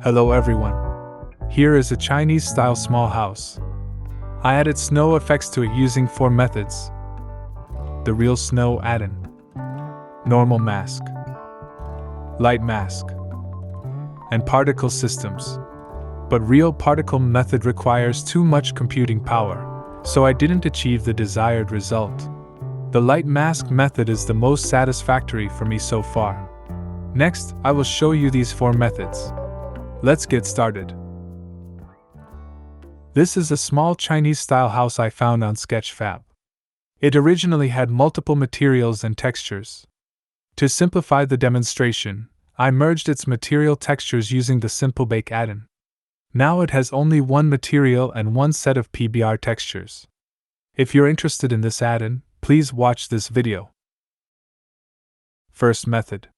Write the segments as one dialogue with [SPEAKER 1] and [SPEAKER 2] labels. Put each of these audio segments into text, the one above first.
[SPEAKER 1] Hello everyone. Here is a Chinese-style small house. I added snow effects to it using 4 methods. The real Snow Addon, normal mask, light mask, and particle systems. But real particle method requires too much computing power, so I didn't achieve the desired result. The light mask method is the most satisfactory for me so far. Next, I will show you these 4 methods. Let's get started. This is a small Chinese-style house I found on Sketchfab. It originally had multiple materials and textures. To simplify the demonstration, I merged its material textures using the Simple Bake add-in. Now it has only one material and one set of PBR textures. If you're interested in this add-in, please watch this video. First method.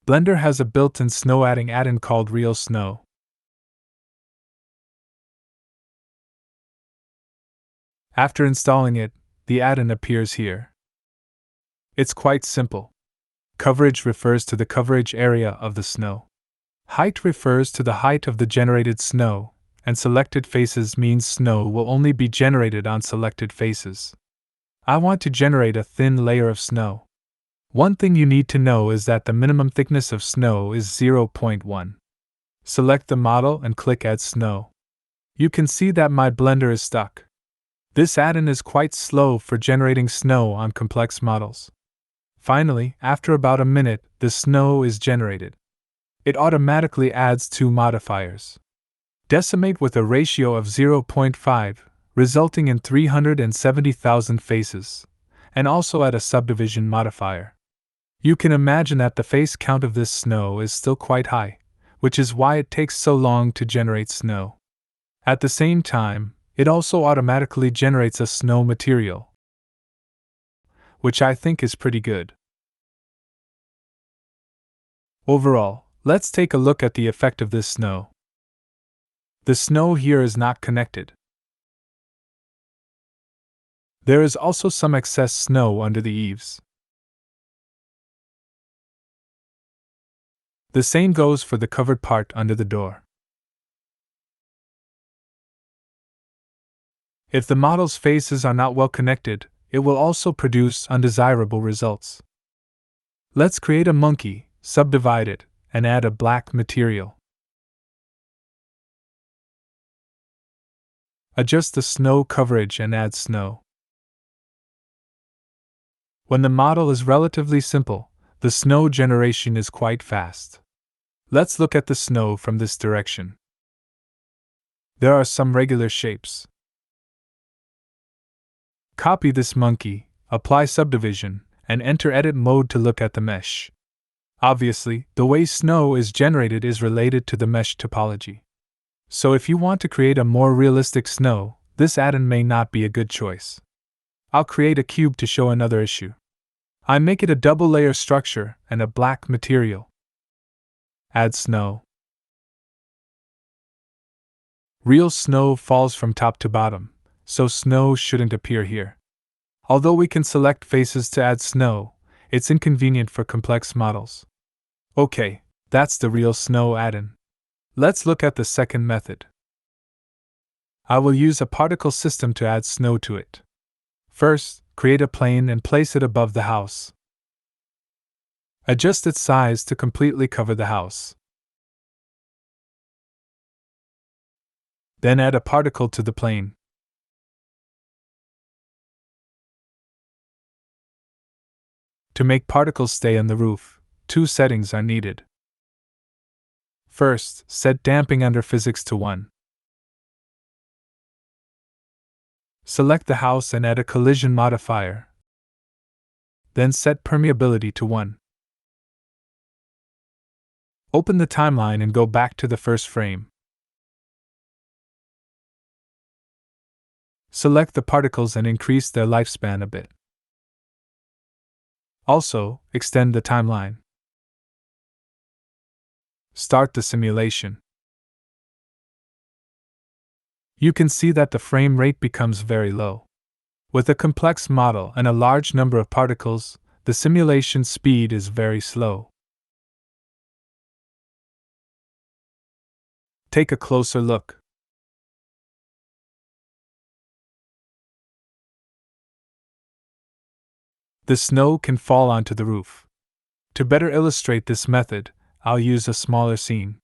[SPEAKER 1] Blender has a built-in snow adding add-in called Real Snow. After installing it, the add-in appears here. It's quite simple. Coverage refers to the coverage area of the snow. Height refers to the height of the generated snow, and selected faces means snow will only be generated on selected faces. I want to generate a thin layer of snow. One thing you need to know is that the minimum thickness of snow is 0.1. Select the model and click Add Snow. You can see that my Blender is stuck. This add-in is quite slow for generating snow on complex models. Finally, after about a minute, the snow is generated. It automatically adds 2 modifiers. Decimate with a ratio of 0.5, resulting in 370,000 faces, and also add a subdivision modifier. You can imagine that the face count of this snow is still quite high, which is why it takes so long to generate snow. At the same time, it also automatically generates a snow material, which I think is pretty good. Overall, let's take a look at the effect of this snow. The snow here is not connected. There is also some excess snow under the eaves. The same goes for the covered part under the door. If the model's faces are not well connected, it will also produce undesirable results. Let's create a monkey, subdivide it, and add a black material. Adjust the snow coverage and add snow. When the model is relatively simple, the snow generation is quite fast. Let's look at the snow from this direction. There are some regular shapes. Copy this monkey, apply subdivision, and enter edit mode to look at the mesh. Obviously, the way snow is generated is related to the mesh topology. So if you want to create a more realistic snow, this add-in may not be a good choice. I'll create a cube to show another issue. I make it a double layer structure and a black material. Add snow. Real snow falls from top to bottom, so snow shouldn't appear here. Although we can select faces to add snow, it's inconvenient for complex models. Okay, that's the Real Snow add-in. Let's look at the second method. I will use a particle system to add snow to it. First, create a plane and place it above the house. Adjust its size to completely cover the house. Then add a particle to the plane. To make particles stay on the roof, 2 settings are needed. First, set damping under physics to 1. Select the house and add a collision modifier. Then set permeability to 1. Open the timeline and go back to the first frame. Select the particles and increase their lifespan a bit. Also, extend the timeline. Start the simulation. You can see that the frame rate becomes very low. With a complex model and a large number of particles, the simulation speed is very slow. Take a closer look. The snow can fall onto the roof. To better illustrate this method, I'll use a smaller scene.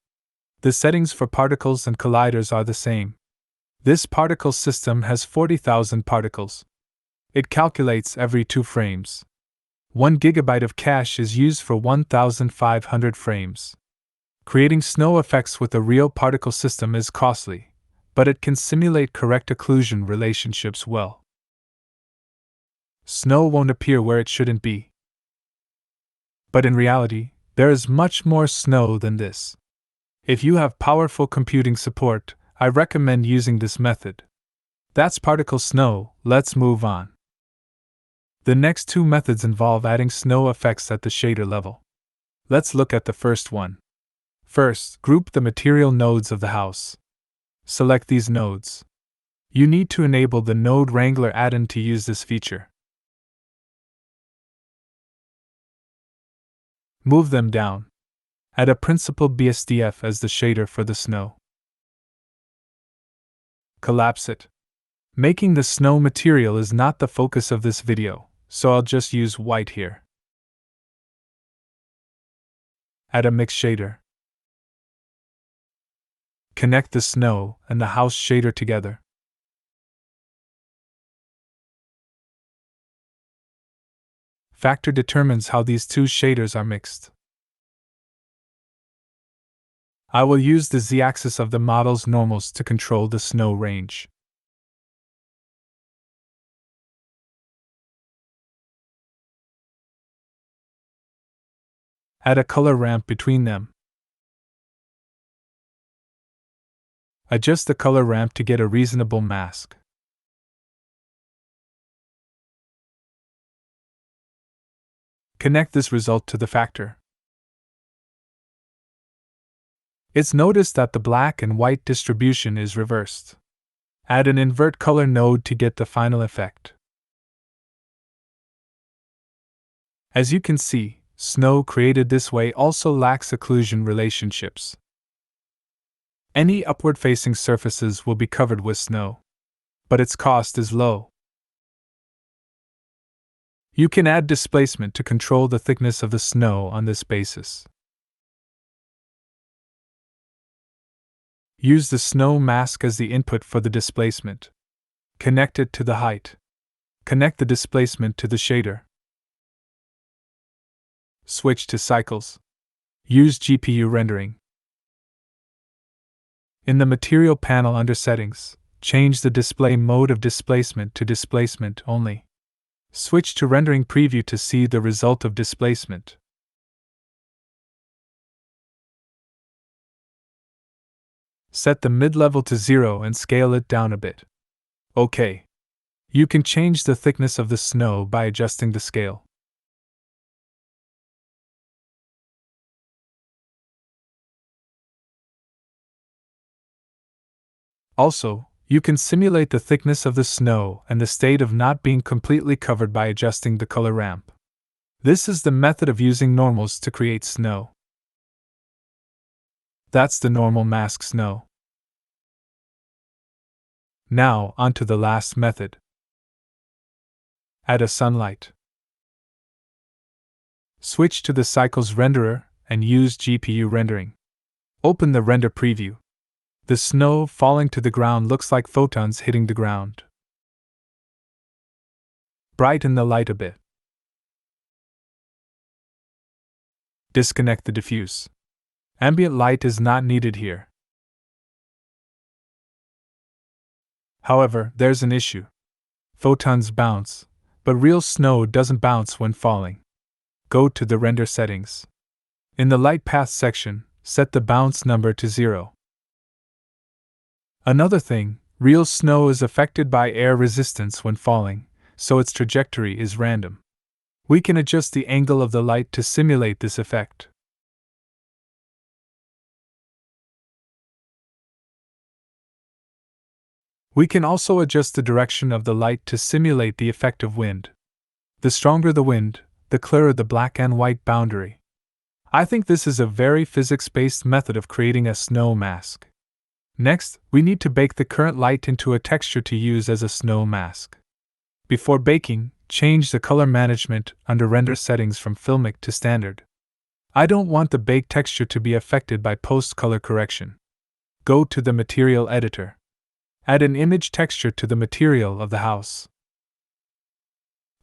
[SPEAKER 1] The settings for particles and colliders are the same. This particle system has 40,000 particles. It calculates every 2 frames. 1 gigabyte of cache is used for 1,500 frames. Creating snow effects with a real particle system is costly, but it can simulate correct occlusion relationships well. Snow won't appear where it shouldn't be. But in reality, there is much more snow than this. If you have powerful computing support, I recommend using this method. That's particle snow. Let's move on. The next 2 methods involve adding snow effects at the shader level. Let's look at the first one. First, group the material nodes of the house. Select these nodes. You need to enable the Node Wrangler add-in to use this feature. Move them down. Add a principal BSDF as the shader for the snow. Collapse it. Making the snow material is not the focus of this video, so I'll just use white here. Add a mix shader. Connect the snow and the house shader together. Factor determines how these 2 shaders are mixed. I will use the z-axis of the model's normals to control the snow range. Add a color ramp between them. Adjust the color ramp to get a reasonable mask. Connect this result to the factor. It's noticed that the black and white distribution is reversed. Add an invert color node to get the final effect. As you can see, snow created this way also lacks occlusion relationships. Any upward-facing surfaces will be covered with snow, but its cost is low. You can add displacement to control the thickness of the snow on this basis. Use the snow mask as the input for the displacement. Connect it to the height. Connect the displacement to the shader. Switch to cycles. Use GPU rendering. In the material panel under settings, change the display mode of displacement to displacement only. Switch to rendering preview to see the result of displacement. Set the mid-level to 0 and scale it down a bit. OK. You can change the thickness of the snow by adjusting the scale. Also, you can simulate the thickness of the snow and the state of not being completely covered by adjusting the color ramp. This is the method of using normals to create snow. That's the normal mask snow. Now, onto the last method. Add a sunlight. Switch to the cycles renderer and use GPU rendering. Open the render preview. The snow falling to the ground looks like photons hitting the ground. Brighten the light a bit. Disconnect the diffuse. Ambient light is not needed here. However, there's an issue. Photons bounce, but real snow doesn't bounce when falling. Go to the render settings. In the light path section, set the bounce number to 0. Another thing, real snow is affected by air resistance when falling, so its trajectory is random. We can adjust the angle of the light to simulate this effect. We can also adjust the direction of the light to simulate the effect of wind. The stronger the wind, the clearer the black and white boundary. I think this is a very physics-based method of creating a snow mask. Next, we need to bake the current light into a texture to use as a snow mask. Before baking, change the color management under render settings from filmic to standard. I don't want the bake texture to be affected by post-color correction. Go to the material editor. Add an image texture to the material of the house.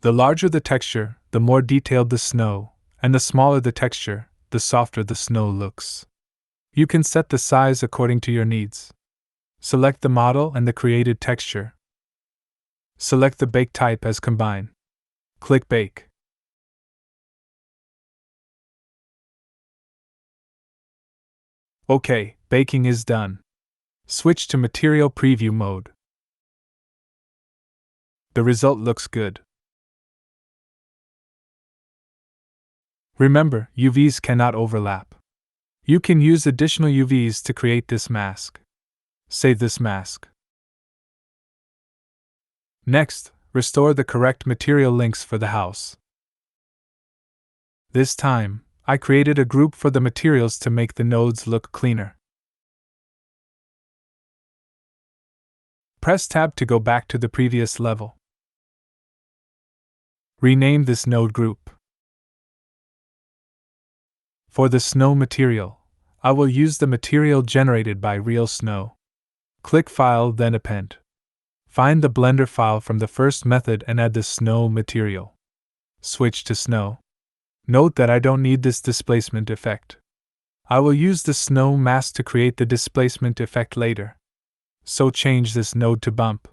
[SPEAKER 1] The larger the texture, the more detailed the snow, and the smaller the texture, the softer the snow looks. You can set the size according to your needs. Select the model and the created texture. Select the bake type as Combine. Click Bake. OK, baking is done. Switch to Material Preview mode. The result looks good. Remember, UVs cannot overlap. You can use additional UVs to create this mask. Save this mask. Next, restore the correct material links for the house. This time, I created a group for the materials to make the nodes look cleaner. Press Tab to go back to the previous level. Rename this node group. For the snow material, I will use the material generated by Real Snow. Click File, then Append. Find the Blender file from the first method and add the snow material. Switch to Snow. Note that I don't need this displacement effect. I will use the snow mask to create the displacement effect later. So change this node to Bump.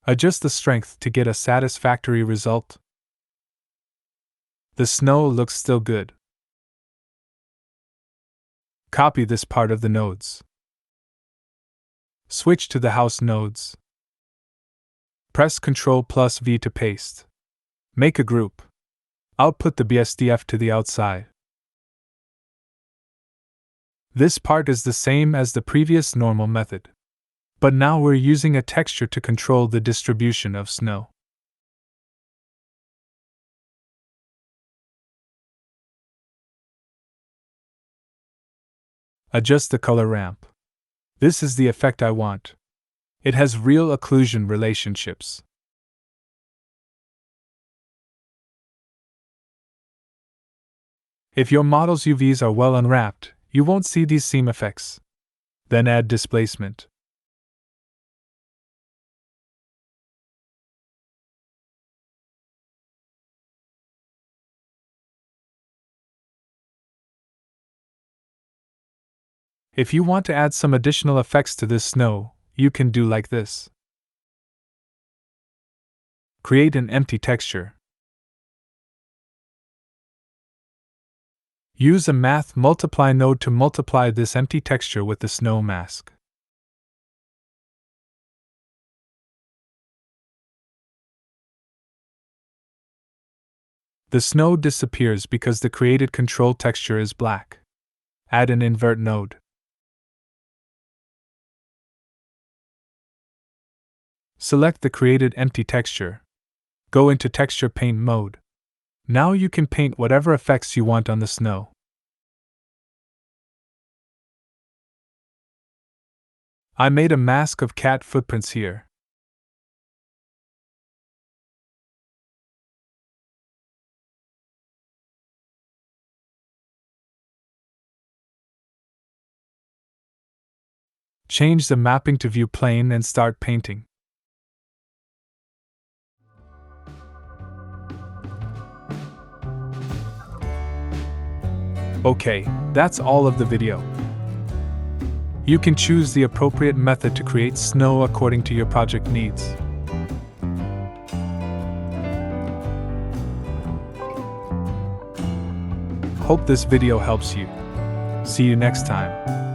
[SPEAKER 1] Adjust the strength to get a satisfactory result. The snow looks still good. Copy this part of the nodes. Switch to the house nodes. Press Ctrl+V to paste. Make a group. Output the BSDF to the outside. This part is the same as the previous normal method. But now we're using a texture to control the distribution of snow. Adjust the color ramp. This is the effect I want. It has real occlusion relationships. If your model's UVs are well unwrapped, you won't see these seam effects. Then add displacement. If you want to add some additional effects to this snow, you can do like this. Create an empty texture. Use a Math Multiply node to multiply this empty texture with the snow mask. The snow disappears because the created control texture is black. Add an invert node. Select the created empty texture. Go into Texture Paint mode. Now you can paint whatever effects you want on the snow. I made a mask of cat footprints here. Change the mapping to view plane and start painting. Okay, that's all of the video. You can choose the appropriate method to create snow according to your project needs. Hope this video helps you. See you next time.